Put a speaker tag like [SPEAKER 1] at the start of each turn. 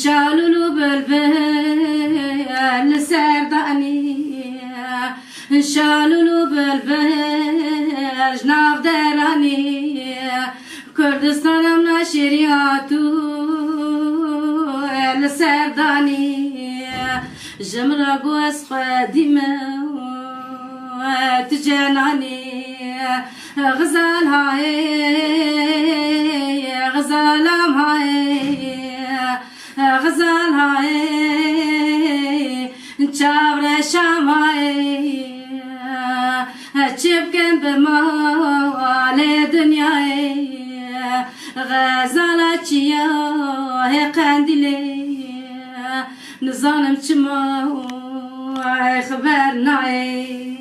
[SPEAKER 1] شالولو بالبال سرداني شالولو بالبال جناف دراني كردستانم نشرياتو السرداني جمرة بوس خديمة تجناني غزال هاي غزالم هاي غزال هاي چاور شام هاي چبکن بمال دنیای غزال چیا قندیلی نزانم چما خبر نای